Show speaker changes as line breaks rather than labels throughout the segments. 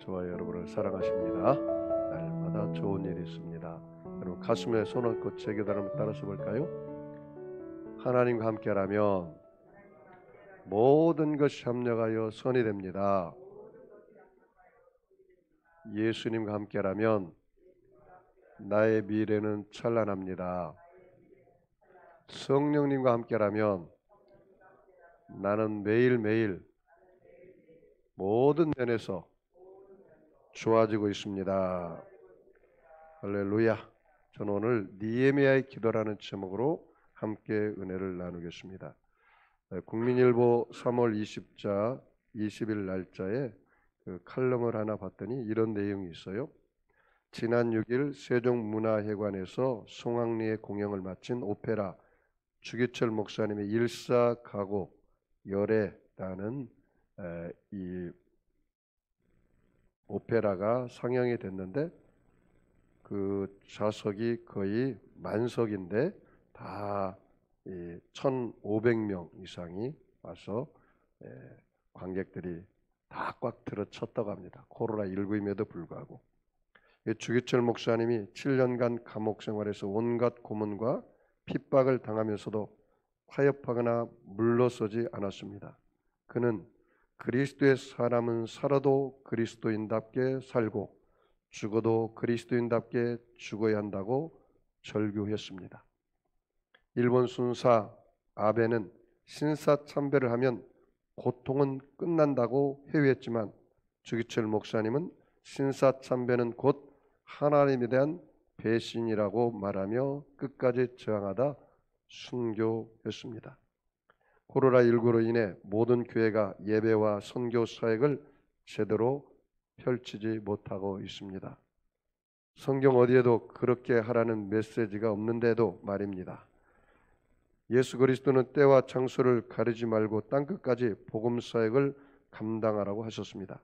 저와 여러분을 사랑하십니다. 날마다 좋은 일이 있습니다. 여러분 가슴에 손 얹고 제 기도 한번 따라서 볼까요? 하나님과 함께라면 모든 것이 합력하여 선이 됩니다. 예수님과 함께라면 나의 미래는 찬란합니다. 성령님과 함께라면 나는 매일매일 모든 면에서 좋아지고 있습니다. 할렐루야. 저는 오늘 니에미아의 기도라는 제목으로 함께 은혜를 나누겠습니다. 국민일보 3월 20자 20일 날짜에 그 칼럼을 하나 봤더니 이런 내용이 있어요. 지난 6일 세종문화회관에서 송악리의 공연을 마친 오페라 주기철 목사님의 일사가고 열애라는 이 오페라가 상영이 됐는데 그 좌석이 거의 만석인데 다 1,500명 이상이 와서 관객들이 다 꽉 들어쳤다고 합니다. 코로나19임에도 불구하고. 주기철 목사님이 7년간 감옥 생활에서 온갖 고문과 핍박을 당하면서도 타협하거나 물러서지 않았습니다. 그는 그리스도의 사람은 살아도 그리스도인답게 살고 죽어도 그리스도인답게 죽어야 한다고 절규했습니다. 일본 순사 아베는 신사참배를 하면 고통은 끝난다고 회유했지만 주기철 목사님은 신사참배는 곧 하나님에 대한 배신이라고 말하며 끝까지 저항하다 순교했습니다. 코로나19로 인해 모든 교회가 예배와 선교 사역을 제대로 펼치지 못하고 있습니다. 성경 어디에도 그렇게 하라는 메시지가 없는데도 말입니다. 예수 그리스도는 때와 장소를 가리지 말고 땅끝까지 복음 사역을 감당하라고 하셨습니다.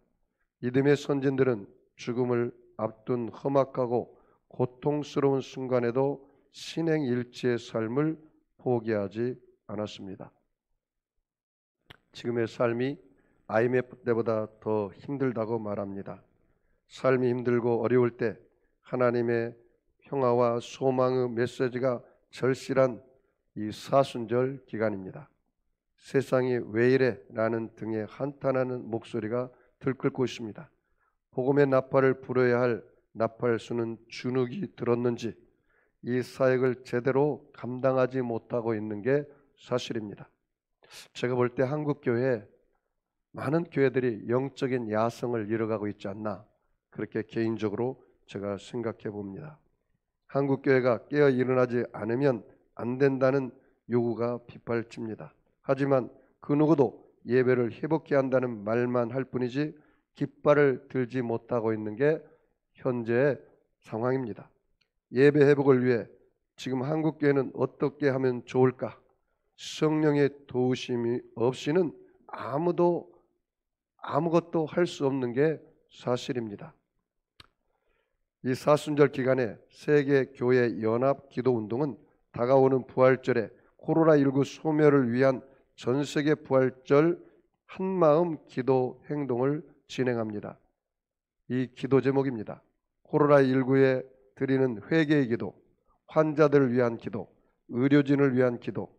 믿음의 선진들은 죽음을 앞둔 험악하고 고통스러운 순간에도 신행일치의 삶을 포기하지 않았습니다. 지금의 삶이 IMF 때보다 더 힘들다고 말합니다. 삶이 힘들고 어려울 때 하나님의 평화와 소망의 메시지가 절실한 이 사순절 기간입니다. 세상이 왜 이래? 라는 등의 한탄하는 목소리가 들끓고 있습니다. 복음의 나팔을 불어야 할 나팔수는 주눅이 들었는지 이 사역을 제대로 감당하지 못하고 있는 게 사실입니다. 제가 볼 때 한국 교회 많은 교회들이 영적인 야성을 잃어가고 있지 않나 그렇게 개인적으로 제가 생각해 봅니다. 한국 교회가 깨어 일어나지 않으면 안 된다는 요구가 빗발칩니다. 하지만 그 누구도 예배를 회복해야 한다는 말만 할 뿐이지 깃발을 들지 못하고 있는 게 현재의 상황입니다. 예배 회복을 위해 지금 한국 교회는 어떻게 하면 좋을까? 성령의 도우심이 없이는 아무것도 할 수 없는 게 사실입니다. 이 사순절 기간에 세계 교회 연합 기도 운동은 다가오는 부활절에 코로나19 소멸을 위한 전 세계 부활절 한마음 기도 행동을 진행합니다. 이 기도 제목입니다. 코로나19에 드리는 회개의 기도, 환자들을 위한 기도, 의료진을 위한 기도,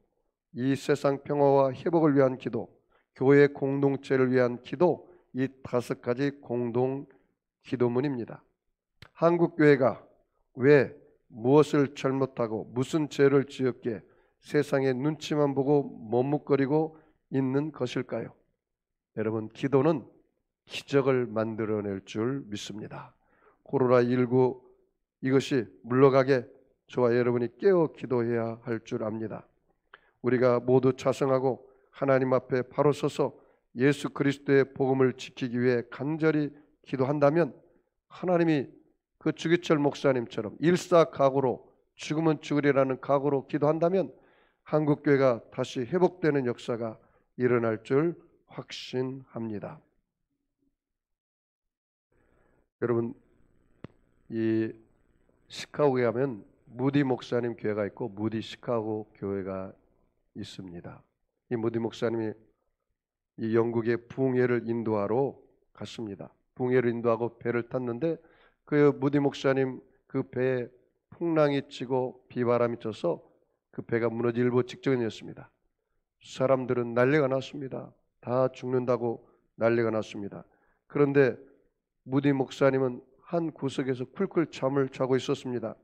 이 세상 평화와 회복을 위한 기도, 교회 공동체를 위한 기도, 이 5가지 공동 기도문입니다. 한국 교회가 왜 무엇을 잘못하고 무슨 죄를 지었기에 세상의 눈치만 보고 머뭇거리고 있는 것일까요? 여러분, 기도는 기적을 만들어낼 줄 믿습니다. 코로나19 이것이 물러가게 저와 여러분이 깨어 기도해야 할 줄 압니다. 우리가 모두 자성하고 하나님 앞에 바로 서서 예수 그리스도의 복음을 지키기 위해 간절히 기도한다면 하나님이 그 주기철 목사님처럼 일사각오로 죽으면 죽으리라는 각오로 기도한다면 한국교회가 다시 회복되는 역사가 일어날 줄 확신합니다. 여러분, 이 시카고에 가면 무디 목사님 교회가 있고 무디 시카고 교회가 있습니다. 이 무디 목사님이 이 영국의 부흥회를 인도하러 갔습니다. 붕해를 인도하고 배를 탔는데 그 무디 목사님 그 배에 풍랑이 치고 비바람이 쳐서 그 배가 무너질 일보 직전이었습니다. 사람들은 난리가 났습니다. 다 죽는다고 난리가 났습니다. 그런데 무디 목사님은 한 구석에서 쿨쿨 잠을 자고 있었습니다.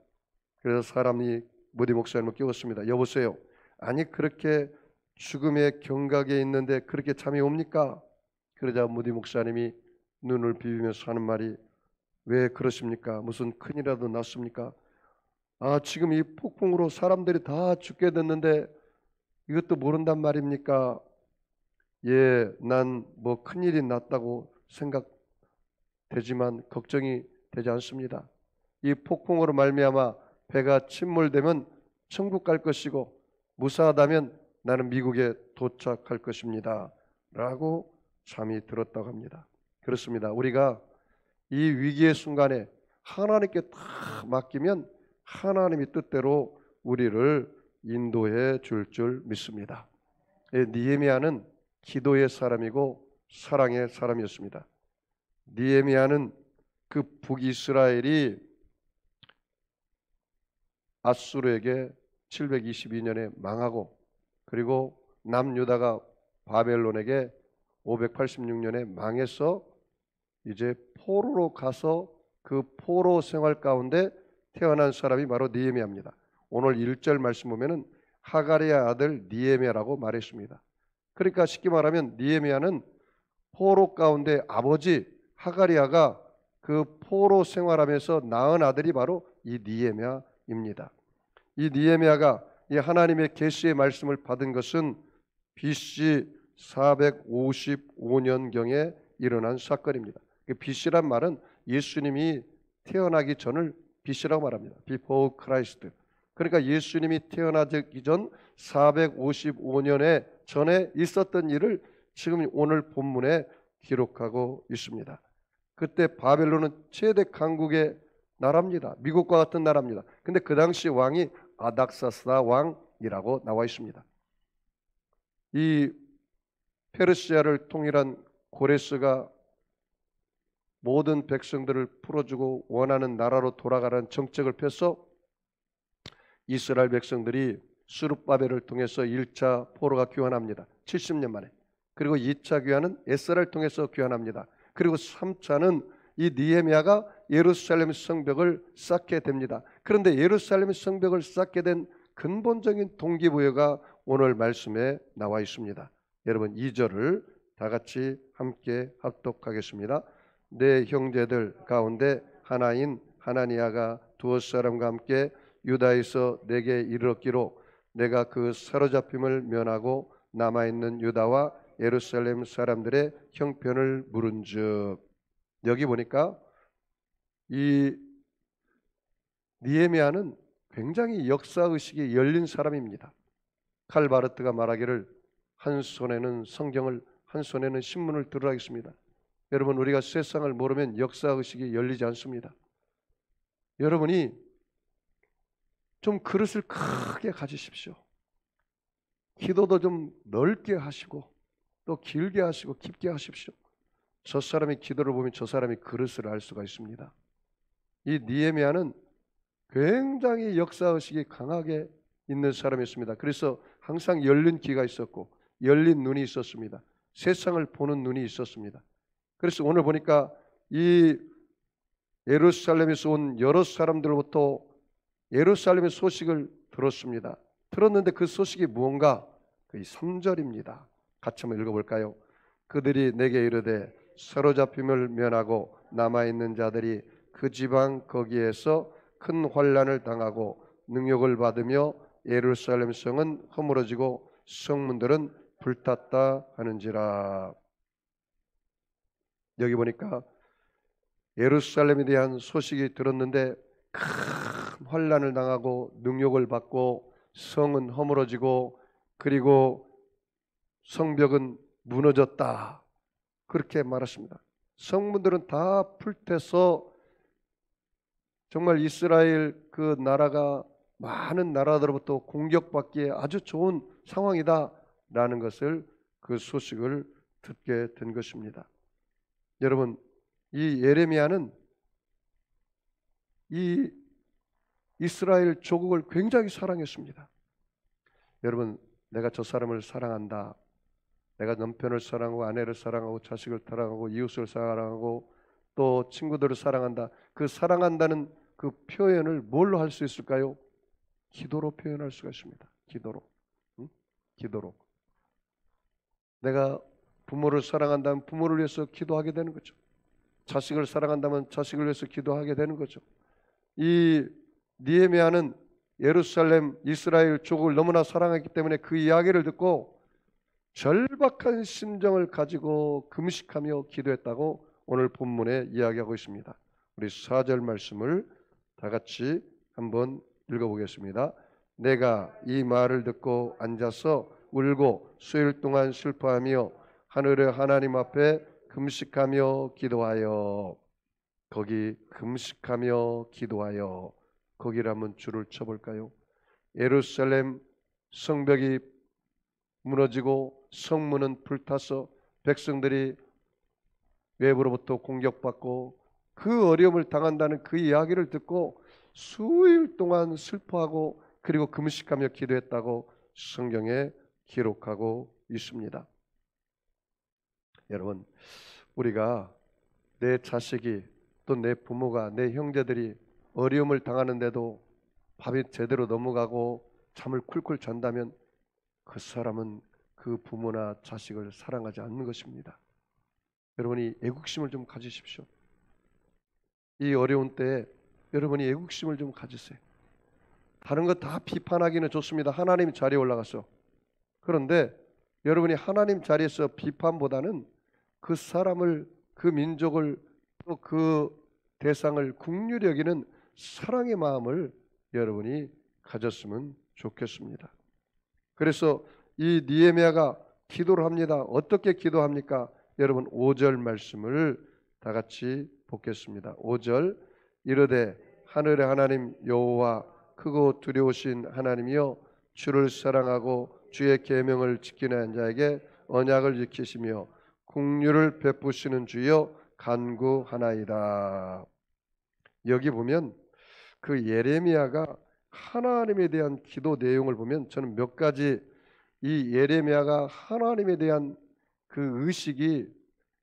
그래서 사람이 무디 목사님을 깨웠습니다. 여보세요. 아니 그렇게 죽음의 경각에 있는데 그렇게 잠이 옵니까? 그러자 무디 목사님이 눈을 비비면서 하는 말이 왜 그러십니까? 무슨 큰일이라도 났습니까? 아 지금 이 폭풍으로 사람들이 다 죽게 됐는데 이것도 모른단 말입니까? 예, 난 뭐 큰일이 났다고 생각되지만 걱정이 되지 않습니다. 이 폭풍으로 말미암아 배가 침몰되면 천국 갈 것이고 무사하다면 나는 미국에 도착할 것입니다. 라고 잠이 들었다고 합니다. 그렇습니다. 우리가 이 위기의 순간에 하나님께 다 맡기면 하나님이 뜻대로 우리를 인도해 줄 믿습니다. 느헤미야는 기도의 사람이고 사랑의 사람이었습니다. 느헤미야는 그 북이스라엘이 아수르에게 722년에 망하고 그리고 남유다가 바벨론에게 586년에 망해서 이제 포로로 가서 그 포로 생활 가운데 태어난 사람이 바로 느헤미야입니다. 오늘 1절 말씀 보면은 하가리의 아들 느헤미야라고 말했습니다. 그러니까 쉽게 말하면 느헤미야는 포로 가운데 아버지 하가리야가 그 포로 생활하면서 낳은 아들이 바로 이 느헤미야입니다. 이 느헤미야가 이 하나님의 계시의 말씀을 받은 것은 BC 455년경에 일어난 사건입니다. BC란 말은 예수님이 태어나기 전을 BC라고 말합니다. Before Christ. 그러니까 예수님이 태어나기 전 455년에 전에 있었던 일을 지금 오늘 본문에 기록하고 있습니다. 그때 바벨론은 최대 강국의 나라입니다. 미국과 같은 나라입니다. 근데 그 당시 왕이 아닥사스다 왕이라고 나와 있습니다. 이 페르시아를 통일한 고레스가 모든 백성들을 풀어주고 원하는 나라로 돌아가라는 정책을 펴서 이스라엘 백성들이 스룹바벨을 통해서 1차 포로가 귀환합니다. 70년 만에. 그리고 2차 귀환은 에스라를 통해서 귀환합니다. 그리고 3차는 이 느헤미야가 예루살렘 성벽을 쌓게 됩니다. 그런데 예루살렘 성벽을 쌓게 된 근본적인 동기부여가 오늘 말씀에 나와 있습니다. 여러분 2절을 다 같이 함께 합독하겠습니다. 내 형제들 가운데 하나인 하나니아가 두어 사람과 함께 유다에서 내게 이르렀기로 내가 그 사로잡힘을 면하고 남아있는 유다와 예루살렘 사람들의 형편을 물은즉. 여기 보니까 이 느헤미야는 굉장히 역사의식이 열린 사람입니다. 칼 바르트가 말하기를 한 손에는 성경을 한 손에는 신문을 들으라 했습니다. 여러분 우리가 세상을 모르면 역사의식이 열리지 않습니다. 여러분이 좀 그릇을 크게 가지십시오. 기도도 좀 넓게 하시고 또 길게 하시고 깊게 하십시오. 저 사람의 기도를 보면 저 사람이 그릇을 알 수가 있습니다. 이 느헤미야는 굉장히 역사의식이 강하게 있는 사람이었습니다. 그래서 항상 열린 귀가 있었고 열린 눈이 있었습니다. 세상을 보는 눈이 있었습니다. 그래서 오늘 보니까 이 예루살렘에서 온 여러 사람들로부터 예루살렘의 소식을 들었습니다. 들었는데 그 소식이 무언가? 그 3절입니다. 같이 한번 읽어볼까요? 그들이 내게 이르되 사로잡힘을 면하고 남아있는 자들이 그 지방 거기에서 큰 환난을 당하고 능욕을 받으며 예루살렘 성은 허물어지고 성문들은 불탔다 하는지라. 여기 보니까 예루살렘에 대한 소식이 들었는데 큰 환난을 당하고 능욕을 받고 성은 허물어지고 그리고 성벽은 무너졌다. 그렇게 말했습니다. 성문들은 다 불태서 정말 이스라엘 그 나라가 많은 나라들로부터 공격받기에 아주 좋은 상황이다라는 것을 그 소식을 듣게 된 것입니다. 여러분 이 예레미야는 이 이스라엘 조국을 굉장히 사랑했습니다. 여러분, 내가 저 사람을 사랑한다, 내가 남편을 사랑하고 아내를 사랑하고 자식을 사랑하고 이웃을 사랑하고 또 친구들을 사랑한다, 그 사랑한다는 그 표현을 뭘로 할 수 있을까요? 기도로 표현할 수가 있습니다. 기도로. 응? 기도로. 내가 부모를 사랑한다면 부모를 위해서 기도하게 되는 거죠. 자식을 사랑한다면 자식을 위해서 기도하게 되는 거죠. 이 느헤미야는 예루살렘 이스라엘 족을 너무나 사랑했기 때문에 그 이야기를 듣고 절박한 심정을 가지고 금식하며 기도했다고 오늘 본문에 이야기하고 있습니다. 우리 4절 말씀을 다 같이 한번 읽어보겠습니다. 내가 이 말을 듣고 앉아서 울고 수일 동안 슬퍼하며 하늘의 하나님 앞에 금식하며 기도하여, 거기 금식하며 기도하여, 거기를 한번 줄을 쳐볼까요? 예루살렘 성벽이 무너지고 성문은 불타서 백성들이 외부로부터 공격받고 그 어려움을 당한다는 그 이야기를 듣고 수일 동안 슬퍼하고 그리고 금식하며 기도했다고 성경에 기록하고 있습니다. 여러분, 우리가 내 자식이 또 내 부모가 내 형제들이 어려움을 당하는데도 밥이 제대로 넘어가고 잠을 쿨쿨 잔다면 그 사람은 그 부모나 자식을 사랑하지 않는 것입니다. 여러분이 애국심을 좀 가지십시오. 이 어려운 때에 여러분이 애국심을 좀 가지세요. 다른 거 다 비판하기는 좋습니다. 하나님 자리에 올라가서. 그런데 여러분이 하나님 자리에서 비판보다는 그 사람을, 그 민족을, 또 그 대상을 긍휼히 여기는 사랑의 마음을 여러분이 가졌으면 좋겠습니다. 그래서 이 느헤미야가 기도를 합니다. 어떻게 기도합니까? 여러분 5절 말씀을 다 같이 보겠습니다. 5절, 이르되 하늘의 하나님 여호와 크고 두려우신 하나님이여, 주를 사랑하고 주의 계명을 지키는 자에게 언약을 지키시며 긍휼을 베푸시는 주여 간구하나이다. 여기 보면 그 예레미야가 하나님에 대한 기도 내용을 보면 저는 몇 가지, 이 예레미야가 하나님에 대한 그 의식이,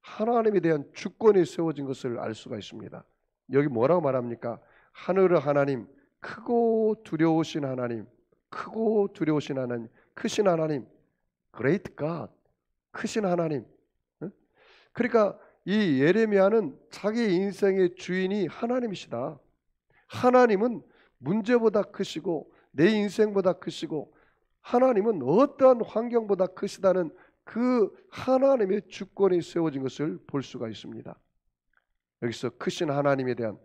하나님에 대한 주권이 세워진 것을 알 수가 있습니다. 여기 뭐라고 말합니까? 하늘의 하나님, 크고 두려우신 하나님, 크고 두려우신 하나님, 크신 하나님, Great God, 크신 하나님. 그러니까 이 예레미야는 자기 인생의 주인이 하나님이시다. 하나님은 문제보다 크시고 내 인생보다 크시고 하나님은 어떠한 환경보다 크시다는 그 하나님의 주권이 세워진 것을 볼 수가 있습니다. 여기서 크신 하나님에 대한,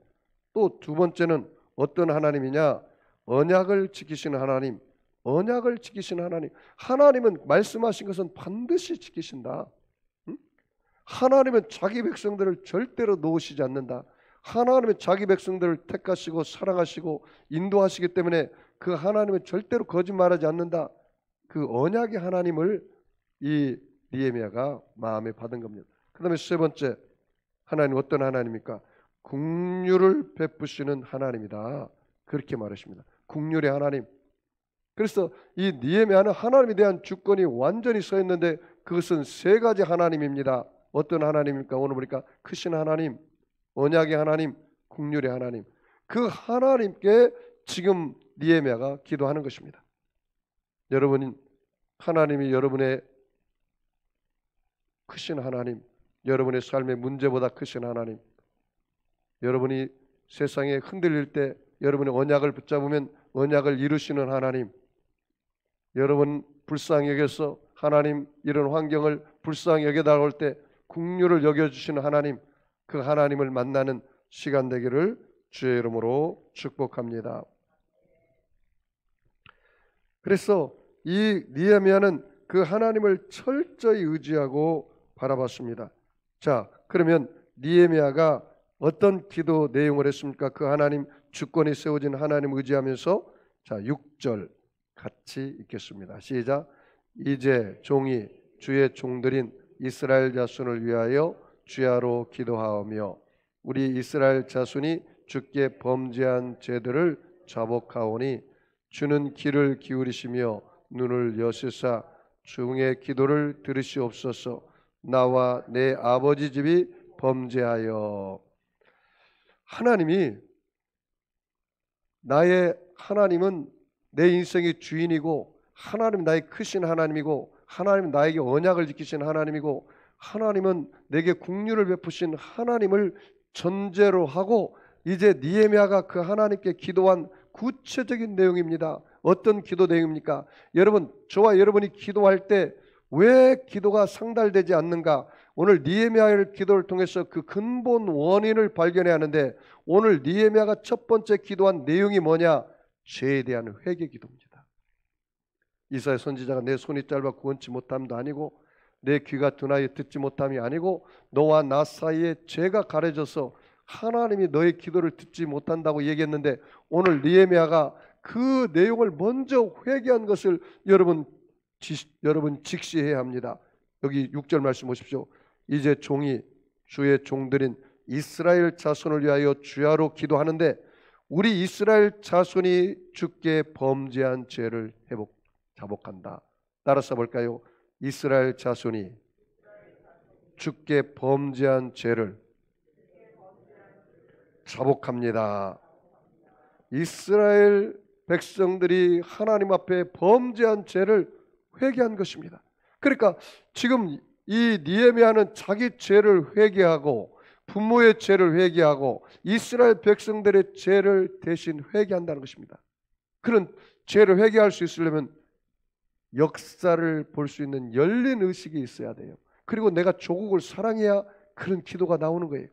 또 두 번째는 어떤 하나님이냐? 언약을 지키시는 하나님. 언약을 지키시는 하나님. 하나님은 말씀하신 것은 반드시 지키신다. 하나님은 자기 백성들을 절대로 놓으시지 않는다. 하나님은 자기 백성들을 택하시고 사랑하시고 인도하시기 때문에 그 하나님은 절대로 거짓말하지 않는다. 그 언약의 하나님을 이 느헤미야가 마음에 받은 겁니다. 그 다음에 세 번째, 하나님 어떤 하나님입니까? 긍휼을 베푸시는 하나님이다. 그렇게 말하십니다. 긍휼의 하나님. 그래서 이 느헤미야는 하나님에 대한 주권이 완전히 서 있는데 그것은 세 가지 하나님입니다. 어떤 하나님입니까? 오늘 보니까 크신 하나님, 언약의 하나님, 긍휼의 하나님. 그 하나님께 지금 느헤미야가 기도하는 것입니다. 여러분, 하나님이 여러분의 크신 하나님, 여러분의 삶의 문제보다 크신 하나님, 여러분이 세상에 흔들릴 때 여러분의 언약을 붙잡으면 언약을 이루시는 하나님, 여러분 불쌍히 여겨서 하나님 이런 환경을 불쌍히 여겨다올 때 긍휼을 여겨주시는 하나님, 그 하나님을 만나는 시간 되기를 주의 이름으로 축복합니다. 그래서 이 느헤미야는 그 하나님을 철저히 의지하고 바라봤습니다. 자, 그러면 느헤미야가 어떤 기도 내용을 했습니까? 그 하나님 주권이 세워진 하나님 의지하면서, 자 6절 같이 읽겠습니다. 시작. 이제 종이 주의 종들인 이스라엘 자손을 위하여 주야로 기도하오며 우리 이스라엘 자손이 주께 범죄한 죄들을 자복하오니 주는 귀를 기울이시며 눈을 여시사 중의 기도를 들으시옵소서. 나와 내 아버지 집이 범죄하여. 하나님은 내 인생의 주인이고, 하나님 나의 크신 하나님이고, 하나님은 나에게 언약을 지키신 하나님이고, 하나님은 내게 긍휼을 베푸신 하나님을 전제로 하고, 이제 느헤미야가 그 하나님께 기도한 구체적인 내용입니다. 어떤 기도 내용입니까? 여러분, 저와 여러분이 기도할 때 왜 기도가 상달되지 않는가? 오늘 느헤미야의 기도를 통해서 그 근본 원인을 발견해야 하는데, 오늘 느헤미야가 첫 번째 기도한 내용이 뭐냐? 죄에 대한 회개 기도입니다. 이사야 선지자가 내 손이 짧아 구원치 못함도 아니고, 내 귀가 둔하여 듣지 못함이 아니고, 너와 나 사이에 죄가 가려져서 하나님이 너의 기도를 듣지 못한다고 얘기했는데, 오늘 느헤미야가 그 내용을 먼저 회개한 것을 여러분 직시해야 합니다. 여기 6절 말씀 보십시오. 이제 종이 주의 종들인 이스라엘 자손을 위하여 주야로 기도하는데, 우리 이스라엘 자손이 주께 범죄한 죄를 자복한다. 따라서 볼까요? 이스라엘 자손이 주께 범죄한 죄를 자복합니다. 이스라엘 백성들이 하나님 앞에 범죄한 죄를 회개한 것입니다. 그러니까 지금 이 느헤미야는 자기 죄를 회개하고, 부모의 죄를 회개하고, 이스라엘 백성들의 죄를 대신 회개한다는 것입니다. 그런 죄를 회개할 수 있으려면 역사를 볼 수 있는 열린 의식이 있어야 돼요. 그리고 내가 조국을 사랑해야 그런 기도가 나오는 거예요.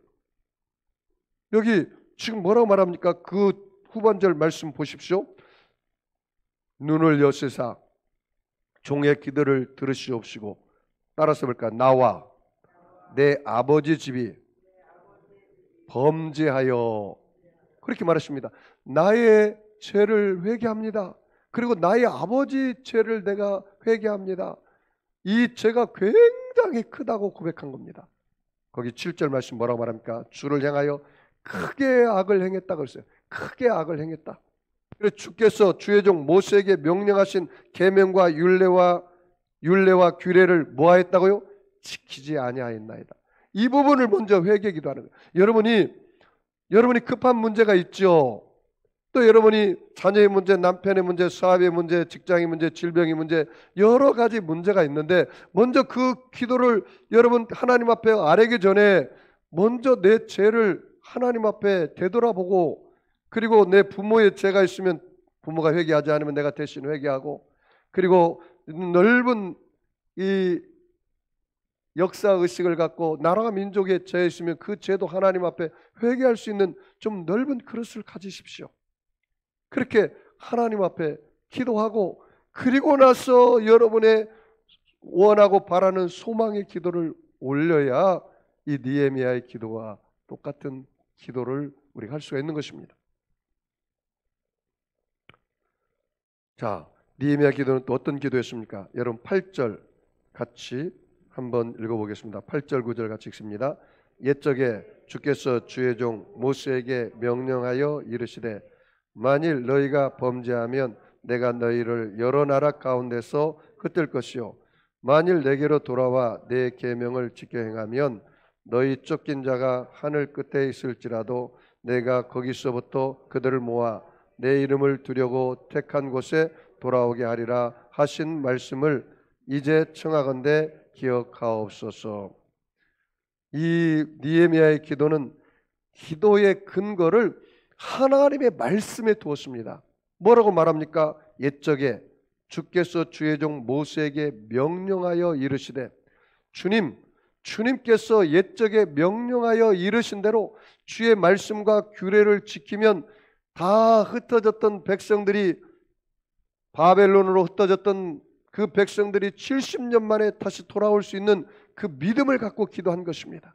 여기 지금 뭐라고 말합니까? 그 후반절 말씀 보십시오. 눈을 여시사 종의 기도를 들으시옵시고, 따라서 볼까? 나와 내 아버지 집이 범죄하여. 그렇게 말하십니다. 나의 죄를 회개합니다. 그리고 나의 아버지 죄를 내가 회개합니다. 이 죄가 굉장히 크다고 고백한 겁니다. 거기 7절 말씀 뭐라고 말합니까? 주를 향하여 크게 악을 행했다고 했어요. 크게 악을 행했다. 그래서 주께서 주의 종 모세에게 명령하신 계명과 율례와 규례를 뭐하였다고요? 지키지 아니하였나이다. 이 부분을 먼저 회개 기도하는 거예요. 여러분이 급한 문제가 있죠. 또 여러분이 자녀의 문제, 남편의 문제, 사업의 문제, 직장의 문제, 질병의 문제, 여러 가지 문제가 있는데, 먼저 그 기도를 여러분 하나님 앞에 아뢰기 전에 먼저 내 죄를 하나님 앞에 되돌아보고, 그리고 내 부모의 죄가 있으면 부모가 회개하지 않으면 내가 대신 회개하고, 그리고 넓은 이 역사 의식을 갖고 나라와 민족의 죄 있으면 그 죄도 하나님 앞에 회개할 수 있는 좀 넓은 그릇을 가지십시오. 그렇게 하나님 앞에 기도하고, 그리고 나서 여러분의 원하고 바라는 소망의 기도를 올려야 이 느헤미야의 기도와 똑같은 기도를 우리가 할 수가 있는 것입니다. 자, 느헤미야 기도는 또 어떤 기도였습니까? 여러분 8절 같이 한번 읽어보겠습니다. 8절 9절 같이 읽습니다. 옛적에 주께서 주의 종 모세에게 명령하여 이르시되, 만일 너희가 범죄하면 내가 너희를 여러 나라 가운데서 흩을 것이요, 만일 내게로 돌아와 내 계명을 지켜 행하면 너희 쫓긴 자가 하늘 끝에 있을지라도 내가 거기서부터 그들을 모아 내 이름을 두려고 택한 곳에 돌아오게 하리라 하신 말씀을 이제 청하건대 기억하옵소서. 이 느헤미야의 기도는 기도의 근거를 하나님의 말씀에 두었습니다. 뭐라고 말합니까? 옛적에 주께서 주의 종 모세에게 명령하여 이르시되, 주님께서 옛적에 명령하여 이르신 대로 주의 말씀과 규례를 지키면 다 흩어졌던 백성들이, 바벨론으로 흩어졌던 그 백성들이 70년 만에 다시 돌아올 수 있는 그 믿음을 갖고 기도한 것입니다.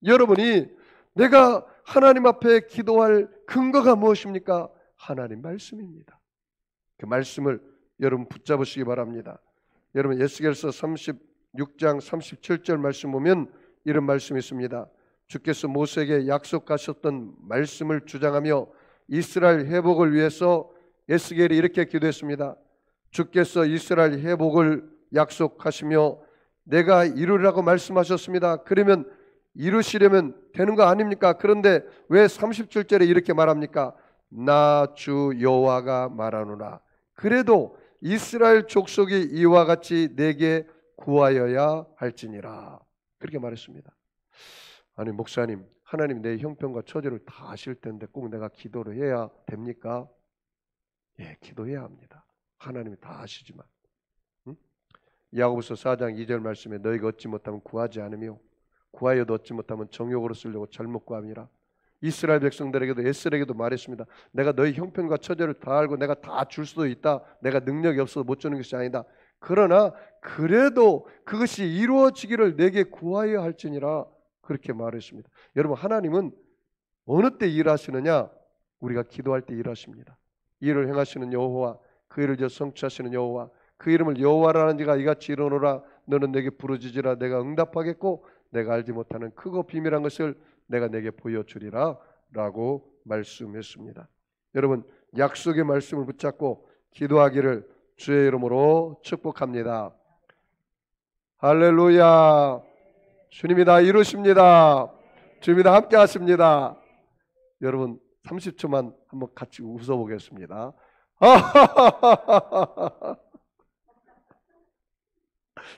여러분이 내가 하나님 앞에 기도할 근거가 무엇입니까? 하나님 말씀입니다. 그 말씀을 여러분 붙잡으시기 바랍니다. 여러분 에스겔서 36장 37절 말씀 보면 이런 말씀이 있습니다. 주께서 모세에게 약속하셨던 말씀을 주장하며 이스라엘 회복을 위해서 에스겔이 이렇게 기도했습니다. 주께서 이스라엘 회복을 약속하시며 내가 이루리라고 말씀하셨습니다. 그러면 이루시려면 되는 거 아닙니까? 그런데 왜 37절에 이렇게 말합니까? 나 주 여호와가 말하노라. 그래도 이스라엘 족속이 이와 같이 내게 구하여야 할지니라. 그렇게 말했습니다. 아니 목사님, 하나님 내 형편과 처지를 다 아실 텐데 꼭 내가 기도를 해야 됩니까? 예, 기도해야 합니다. 하나님이 다 아시지만. 야고보서 4장 2절 말씀에 너희가 얻지 못하면 구하지 않으며 구하여도 얻지 못하면 정욕으로 쓰려고 잘못 구함이라. 이스라엘 백성들에게도 에스겔에게도 말했습니다. 내가 너희 형편과 처지를 다 알고 내가 다 줄 수도 있다. 내가 능력이 없어서 못 주는 것이 아니다. 그러나 그래도 그것이 이루어지기를 내게 구하여야 할지니라. 그렇게 말했습니다. 여러분, 하나님은 어느 때 일하시느냐? 우리가 기도할 때 일하십니다. 일을 행하시는 여호와, 그 일을 성취하시는 여호와, 그 이름을 여호와라는 이가 이같이 이르노라. 너는 내게 부르짖으라. 내가 응답하겠고 내가 알지 못하는 크고 비밀한 것을 내가 내게 보여주리라 라고 말씀했습니다. 여러분, 약속의 말씀을 붙잡고 기도하기를 주의 이름으로 축복합니다. 할렐루야. 주님이 다 이루십니다. 주님이 다 함께 하십니다. 여러분 30초만 한번 같이 웃어보겠습니다.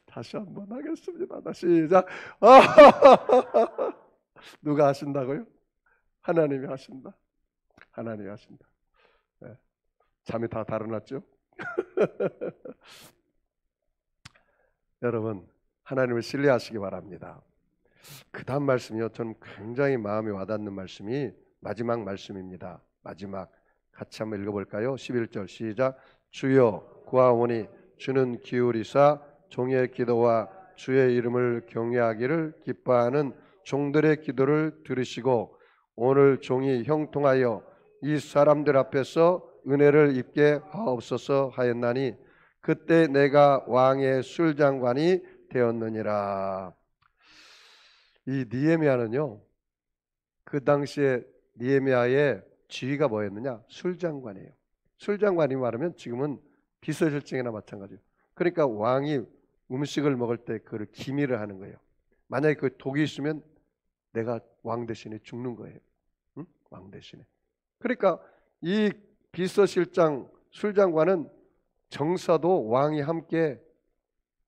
다시 한번 하겠습니다. 시작. 누가 하신다고요? 하나님이 하신다. 하나님이 하신다. 네. 잠이 다 달아났죠? 여러분, 하나님을 신뢰하시기 바랍니다. 그 다음 말씀이요, 저는 굉장히 마음에 와닿는 말씀이 마지막 말씀입니다. 마지막 같이 한번 읽어볼까요? 11절 시작. 주여 구하오니 주는 기울이사 종의 기도와 주의 이름을 경외하기를 기뻐하는 종들의 기도를 들으시고 오늘 종이 형통하여 이 사람들 앞에서 은혜를 입게 하옵소서 하였나니 그때 내가 왕의 술장관이 되었느니라. 이 느헤미야는요, 그 당시에 느헤미야의 지위가 뭐였느냐? 술장관이에요. 술장관이 말하면 지금은 비서실장이나 마찬가지예요. 그러니까 왕이 음식을 먹을 때 그걸 기미를 하는 거예요. 만약에 그 독이 있으면 내가 왕 대신에 죽는 거예요. 응? 왕 대신에. 그러니까 이 비서실장 술장관은 정사도 왕이 함께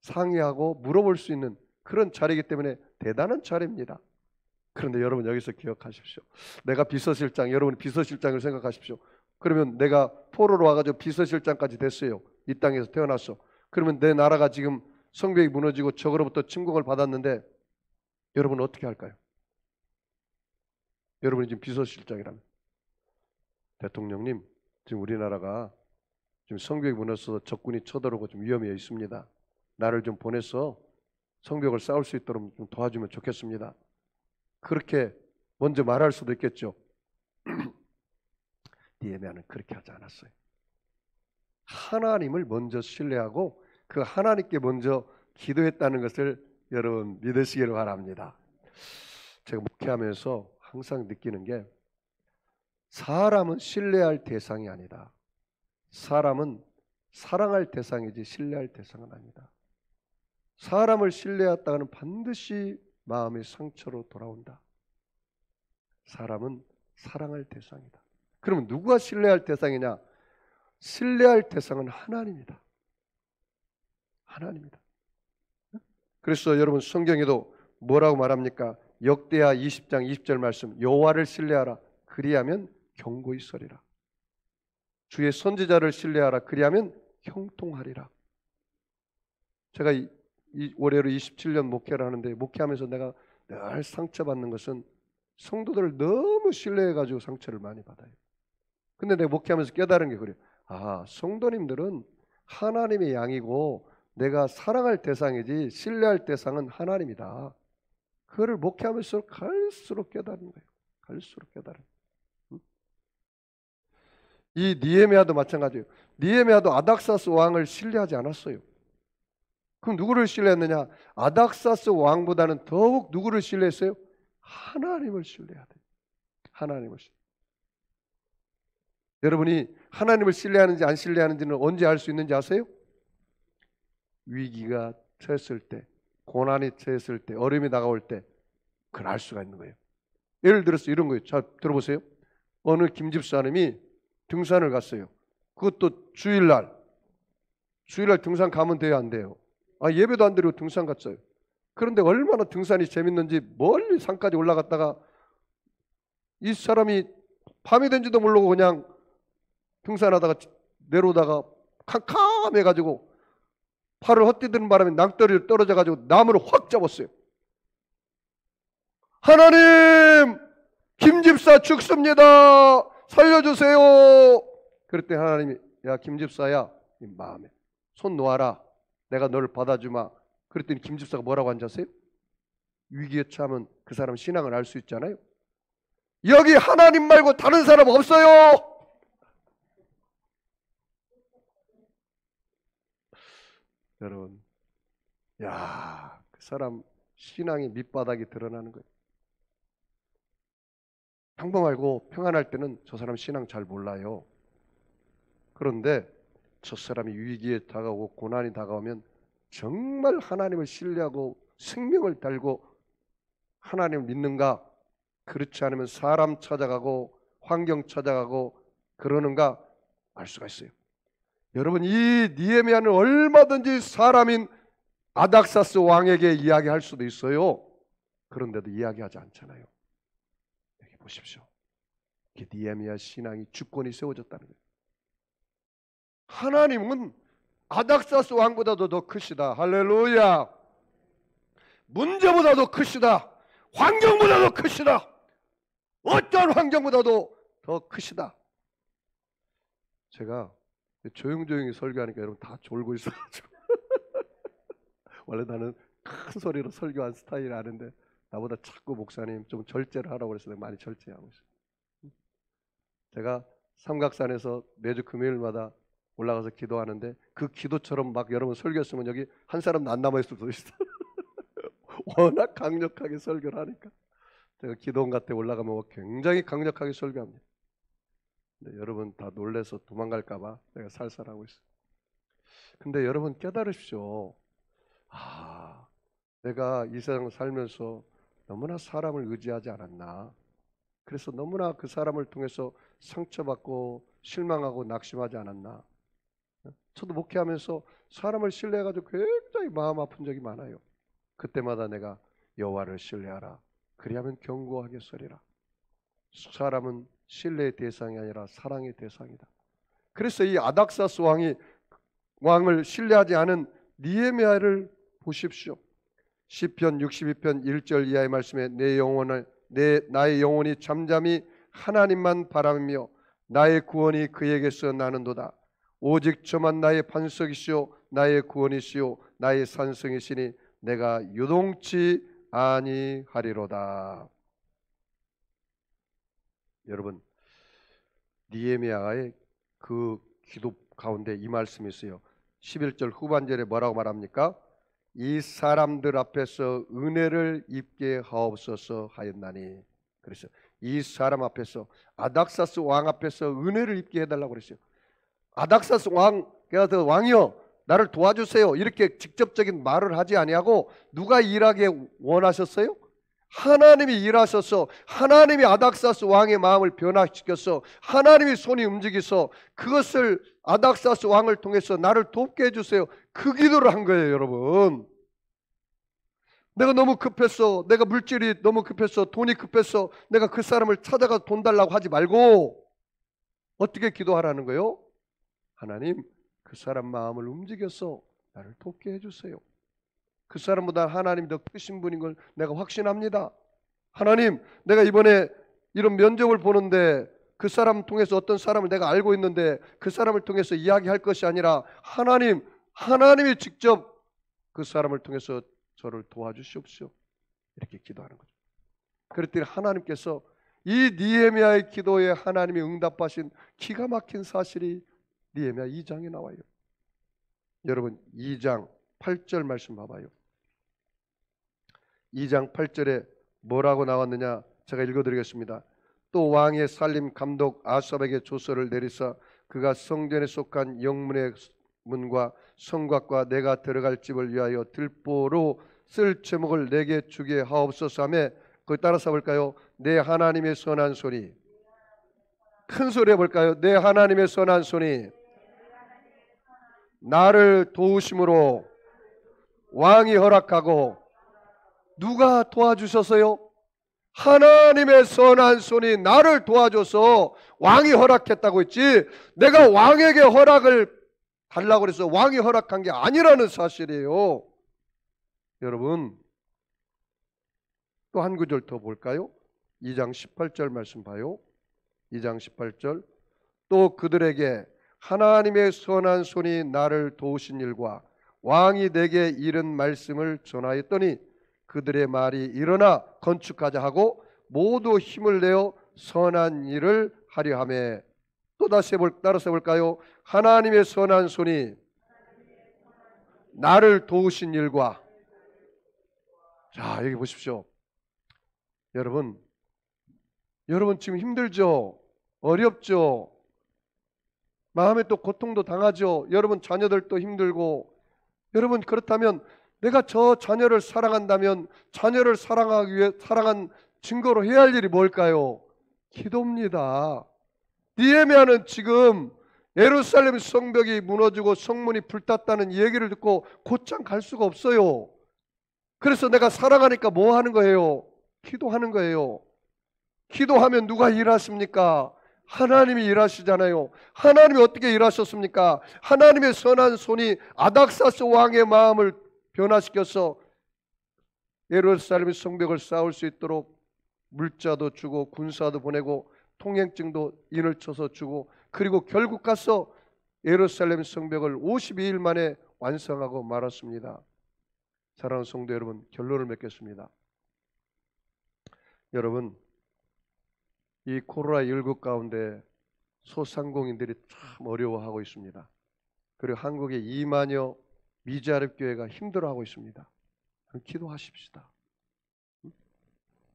상의하고 물어볼 수 있는 그런 자리이기 때문에 대단한 자리입니다. 그런데 여러분 여기서 기억하십시오. 내가 비서실장, 여러분 비서실장을 생각하십시오. 그러면 내가 포로로 와가지고 비서실장까지 됐어요. 이 땅에서 태어났어. 그러면 내 나라가 지금 성벽이 무너지고 적으로부터 침공을 받았는데 여러분은 어떻게 할까요? 여러분이 지금 비서실장이라면, 대통령님, 지금 우리나라가 지금 성벽이 무너져서 적군이 쳐들어오고 좀 위험해 있습니다. 나를 좀 보내서 성벽을 쌓을 수 있도록 좀 도와주면 좋겠습니다. 그렇게 먼저 말할 수도 있겠죠. 느헤미야는 그렇게 하지 않았어요. 하나님을 먼저 신뢰하고 그 하나님께 먼저 기도했다는 것을 여러분 믿으시기를 바랍니다. 제가 목회하면서 항상 느끼는 게, 사람은 신뢰할 대상이 아니다. 사람은 사랑할 대상이지 신뢰할 대상은 아니다. 사람을 신뢰했다가는 반드시 마음의 상처로 돌아온다. 사람은 사랑할 대상이다. 그러면 누가 신뢰할 대상이냐? 신뢰할 대상은 하나님이다. 하나님이다. 그래서 여러분 성경에도 뭐라고 말합니까? 역대하 20장 20절 말씀, 여호와를 신뢰하라. 그리하면 경고히 서리라. 주의 선지자를 신뢰하라. 그리하면 형통하리라. 제가 올해로 27년 목회를 하는데, 목회하면서 내가 늘 상처받는 것은 성도들을 너무 신뢰해가지고 상처를 많이 받아요. 근데 내가 목회하면서 깨달은 게 그래요. 아, 성도님들은 하나님의 양이고 내가 사랑할 대상이지 신뢰할 대상은 하나님이다. 그거를 목회하면서 갈수록 깨달은 거예요. 갈수록 깨달은. 이 느헤미야도 마찬가지예요. 느헤미야도 아닥사스 왕을 신뢰하지 않았어요. 그럼 누구를 신뢰했느냐? 아닥사스 왕보다는 더욱 누구를 신뢰했어요? 하나님을 신뢰해야 돼요. 하나님을 신뢰. 여러분이 하나님을 신뢰하는지 안 신뢰하는지는 언제 알 수 있는지 아세요? 위기가 처했을 때, 고난이 처했을 때, 어려움이 다가올 때 그걸 알 수가 있는 거예요. 예를 들어서 이런 거예요. 자, 들어보세요. 어느 김집사님이 등산을 갔어요. 그것도 주일날 등산 가면 돼요, 안 돼요? 예배도 안 드리고 등산 갔어요. 그런데 얼마나 등산이 재밌는지 멀리 산까지 올라갔다가 이 사람이 밤이 된지도 모르고 그냥 등산하다가 내려오다가 캄캄해가지고 팔을 헛디디는 바람에 낭떠러지를 떨어져가지고 나무를 확 잡았어요. 하나님, 김집사 죽습니다. 살려주세요. 그랬더니 하나님이, 야 김집사야, 이 마음에 손 놓아라. 내가 너를 받아주마. 그랬더니 김집사가 뭐라고 한지 아세요? 위기에 처하면 그 사람 신앙을 알 수 있잖아요. 여기 하나님 말고 다른 사람 없어요. 여러분, 야, 그 사람 신앙의 밑바닥이 드러나는 거예요. 평범하고 평안할 때는 저 사람 신앙 잘 몰라요. 그런데 저 사람이 위기에 다가오고 고난이 다가오면 정말 하나님을 신뢰하고 생명을 달고 하나님을 믿는가, 그렇지 않으면 사람 찾아가고 환경 찾아가고 그러는가 알 수가 있어요. 여러분, 이 느헤미야는 얼마든지 사람인 아닥사스 왕에게 이야기할 수도 있어요. 그런데도 이야기하지 않잖아요. 여기 보십시오. 느헤미야 신앙이 주권이 세워졌다는 거예요. 하나님은 아닥사스 왕보다도 더 크시다. 할렐루야. 문제보다도 크시다. 환경보다도 크시다. 어떤 환경보다도 더 크시다. 제가 조용조용히 설교하니까 여러분 다 졸고 있어가지고 원래 나는 큰 소리로 설교한 스타일이 아닌데 나보다 자꾸 목사님 좀 절제를 하라고 그래서 내가 많이 절제하고 있어요. 제가 삼각산에서 매주 금요일마다 올라가서 기도하는데 그 기도처럼 막 여러분 설교했으면 여기 한 사람도 안 남아있을 수도 있어요. 워낙 강력하게 설교를 하니까 제가 기도원 같은 데 올라가면 굉장히 강력하게 설교합니다. 근데 여러분 다 놀래서 도망갈까봐 내가 살살하고 있어요. 근데 여러분 깨달으십시오. 내가 이 세상 살면서 너무나 사람을 의지하지 않았나. 그래서 너무나 그 사람을 통해서 상처받고 실망하고 낙심하지 않았나. 저도 목회하면서 사람을 신뢰해가지고 굉장히 마음 아픈 적이 많아요. 그때마다 내가 여호와를 신뢰하라. 그리하면 견고하게 서리라. 사람은 신뢰의 대상이 아니라 사랑의 대상이다. 그래서 이 아닥사스 왕을 신뢰하지 않은 느헤미야를 보십시오. 시편 62편 1절 이하의 말씀에 나의 영혼이 잠잠히 하나님만 바라며 나의 구원이 그에게서 나는도다. 오직 저만 나의 반석이시오 나의 구원이시오 나의 산성이시니 내가 요동치 아니하리로다. 여러분, 느헤미야의 그 기도 가운데 이 말씀이 있어요. 11절 후반절에 뭐라고 말합니까? 이 사람들 앞에서 은혜를 입게 하옵소서 하였나니. 그래서 이 사람 앞에서 아닥사스 왕 앞에서 은혜를 입게 해달라고 그랬어요. 아닥사스 왕이여 나를 도와주세요 이렇게 직접적인 말을 하지 아니하고 누가 일하게 원하셨어요? 하나님이 일하셔서 하나님이 아닥사스 왕의 마음을 변화시켜서 하나님이 손이 움직여서 그것을 아닥사스 왕을 통해서 나를 돕게 해주세요. 그 기도를 한 거예요. 여러분, 내가 너무 급했어, 내가 물질이 너무 급했어, 돈이 급했어, 내가 그 사람을 찾아가 돈 달라고 하지 말고 어떻게 기도하라는 거예요? 하나님, 그 사람 마음을 움직여서 나를 돕게 해주세요. 그 사람보다 하나님이 더 크신 분인 걸 내가 확신합니다. 하나님, 내가 이번에 이런 면접을 보는데 그 사람 통해서 어떤 사람을 내가 알고 있는데 그 사람을 통해서 이야기할 것이 아니라 하나님이 직접 그 사람을 통해서 저를 도와주시옵시오. 이렇게 기도하는 거죠. 그랬더니 하나님께서 이 느헤미야의 기도에 하나님이 응답하신 기가 막힌 사실이 느헤미야 2장에 나와요. 여러분 2장 8절 말씀 봐봐요. 2장 8절에 뭐라고 나왔느냐? 제가 읽어드리겠습니다. 또 왕의 살림 감독 아삽에게 조서를 내리사 그가 성전에 속한 영문의 문과 성곽과 내가 들어갈 집을 위하여 들보로 쓸 제목을 내게 주게 하옵소서 하며, 거기 따라서 볼까요? 내 하나님의 선한 손이, 큰 소리 해볼까요? 내 하나님의 선한 손이 나를 도우심으로 왕이 허락하고, 누가 도와주셔서요? 하나님의 선한 손이 나를 도와줘서 왕이 허락했다고 했지, 내가 왕에게 허락을 달라고 해서 왕이 허락한 게 아니라는 사실이에요. 여러분, 또 한 구절 더 볼까요? 2장 18절 말씀 봐요. 2장 18절. 또 그들에게 하나님의 선한 손이 나를 도우신 일과 왕이 내게 이른 말씀을 전하였더니 그들의 말이 일어나 건축하자 하고 모두 힘을 내어 선한 일을 하려 하며, 또 다시 따라서 볼까요? 하나님의 선한 손이 나를 도우신 일과, 자 여기 보십시오. 여러분 지금 힘들죠? 어렵죠? 마음에 또 고통도 당하죠? 여러분 자녀들도 힘들고, 여러분 그렇다면 내가 저 자녀를 사랑한다면 자녀를 사랑하기 위해 사랑한 증거로 해야 할 일이 뭘까요? 기도입니다. 느헤미야는 지금 예루살렘 성벽이 무너지고 성문이 불탔다는 얘기를 듣고 곧장 갈 수가 없어요. 그래서 내가 사랑하니까 뭐 하는 거예요? 기도하는 거예요. 기도하면 누가 일하십니까? 하나님이 일하시잖아요. 하나님이 어떻게 일하셨습니까? 하나님의 선한 손이 아닥사스 왕의 마음을 변화시켜서 예루살렘 성벽을 쌓을 수 있도록 물자도 주고 군사도 보내고 통행증도 인을 쳐서 주고, 그리고 결국 가서 예루살렘 성벽을 52일 만에 완성하고 말았습니다. 사랑하는 성도 여러분, 결론을 맺겠습니다. 여러분, 이 코로나19 가운데 소상공인들이 참 어려워하고 있습니다. 그리고 한국의 2만여 미자립교회가 힘들어하고 있습니다. 기도하십시다.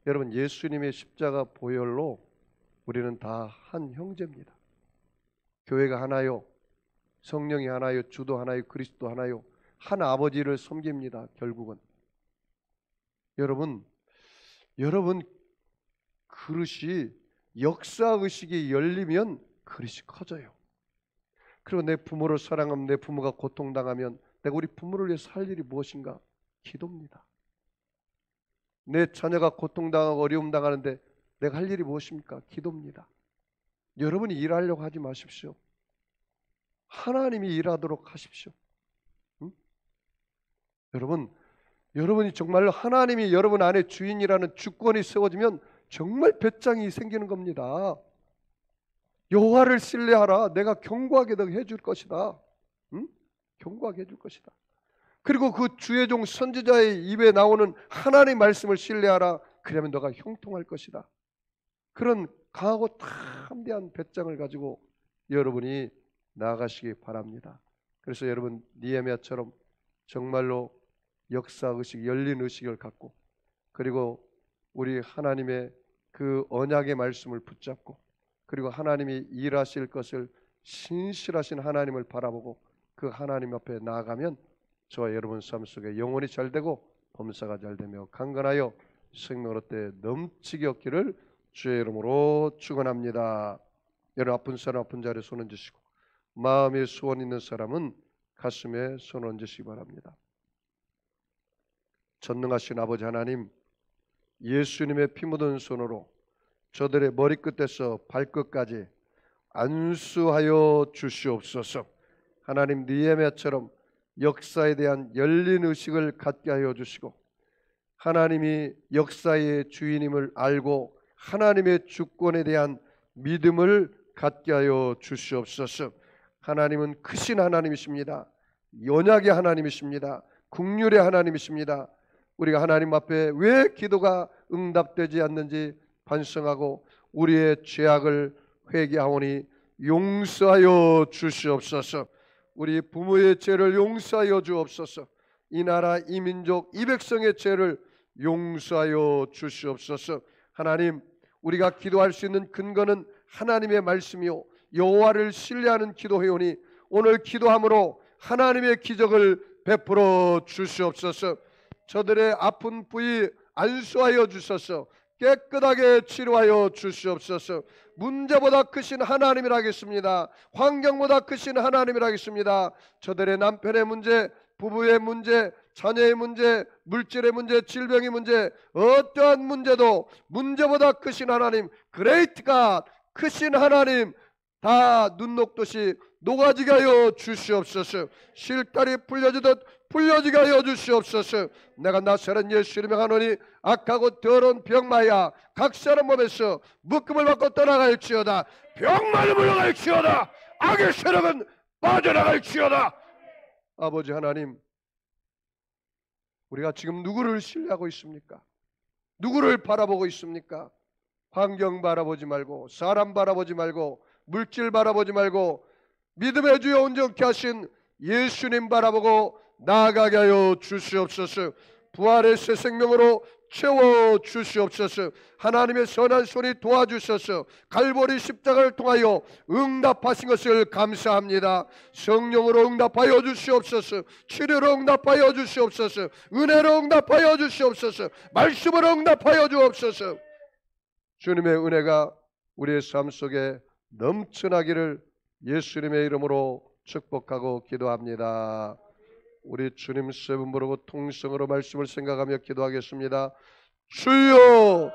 여러분, 예수님의 십자가 보혈로 우리는 다 한 형제입니다. 교회가 하나요, 성령이 하나요, 주도 하나요, 그리스도 하나요, 한 아버지를 섬깁니다. 결국은 여러분 그릇이, 역사의식이 열리면 그릇이 커져요. 그리고 내 부모를 사랑하면, 내 부모가 고통당하면 내가 우리 부모를 위해서 할 일이 무엇인가? 기도입니다. 내 자녀가 고통당하고 어려움 당하는데 내가 할 일이 무엇입니까? 기도입니다. 여러분이 일하려고 하지 마십시오. 하나님이 일하도록 하십시오. 응? 여러분이 정말로 하나님이 여러분 안에 주인이라는 주권이 세워지면 정말 배짱이 생기는 겁니다. 여호와를 신뢰하라. 내가 견고하게 너 해줄 것이다. 응? 견고하게 해줄 것이다. 그리고 그 주의 종 선지자의 입에 나오는 하나님의 말씀을 신뢰하라. 그러면 너가 형통할 것이다. 그런 강하고 담대한 배짱을 가지고 여러분이 나아가시기 바랍니다. 그래서 여러분, 느헤미야처럼 정말로 역사의식, 열린 의식을 갖고, 그리고 우리 하나님의 그 언약의 말씀을 붙잡고, 그리고 하나님이 일하실 것을 신실하신 하나님을 바라보고 그 하나님 앞에 나아가면 저와 여러분 삶 속에 영혼이 잘되고 범사가 잘되며 강건하여 생명을 얻되 넘치게 얻기를 주의 이름으로 축원합니다. 여러분, 아픈 사람 아픈 자리에 손 얹으시고, 마음에 소원 있는 사람은 가슴에 손 얹으시기 바랍니다. 전능하신 아버지 하나님, 예수님의 피 묻은 손으로 저들의 머리끝에서 발끝까지 안수하여 주시옵소서. 하나님, 느헤미야처럼 역사에 대한 열린 의식을 갖게 하여 주시고, 하나님이 역사의 주인임을 알고 하나님의 주권에 대한 믿음을 갖게 하여 주시옵소서. 하나님은 크신 하나님이십니다. 언약의 하나님이십니다. 긍휼의 하나님이십니다. 우리가 하나님 앞에 왜 기도가 응답되지 않는지 반성하고 우리의 죄악을 회개하오니 용서하여 주시옵소서. 우리 부모의 죄를 용서하여 주옵소서. 이 나라, 이 민족, 이 백성의 죄를 용서하여 주시옵소서. 하나님, 우리가 기도할 수 있는 근거는 하나님의 말씀이요 여호와를 신뢰하는 기도회오니 오늘 기도함으로 하나님의 기적을 베풀어 주시옵소서. 저들의 아픈 부위 안수하여 주소서. 깨끗하게 치료하여 주시옵소서. 문제보다 크신 하나님이라겠습니다. 환경보다 크신 하나님이라겠습니다. 저들의 남편의 문제, 부부의 문제, 자녀의 문제, 물질의 문제, 질병의 문제, 어떠한 문제도 문제보다 크신 하나님, 그레이트 갓, 크신 하나님, 다 눈 녹듯이 녹아지게 하여 주시옵소서. 실다리 풀려지듯 풀려지게 하여 주시옵소서. 내가 나사렛 예수 이름에 하노니 악하고 더러운 병마야 각 사람 몸에서 묶음을 받고 떠나갈지어다. 병마를 물러갈지어다. 악의 세력은 빠져나갈지어다. 아버지 하나님, 우리가 지금 누구를 신뢰하고 있습니까? 누구를 바라보고 있습니까? 환경 바라보지 말고, 사람 바라보지 말고, 물질 바라보지 말고, 믿음의 주여 온전케 하신 예수님 바라보고 나아가게 하여 주시옵소서. 부활의 새 생명으로 채워 주시옵소서. 하나님의 선한 손이 도와주셔서 갈보리 십자가를 통하여 응답하신 것을 감사합니다. 성령으로 응답하여 주시옵소서. 치료로 응답하여 주시옵소서. 은혜로 응답하여 주시옵소서. 말씀으로 응답하여 주옵소서. 주님의 은혜가 우리의 삶 속에 넘쳐나기를 예수님의 이름으로 축복하고 기도합니다. 우리 주님 세 분 부르고 통성으로 말씀을 생각하며 기도하겠습니다. 주여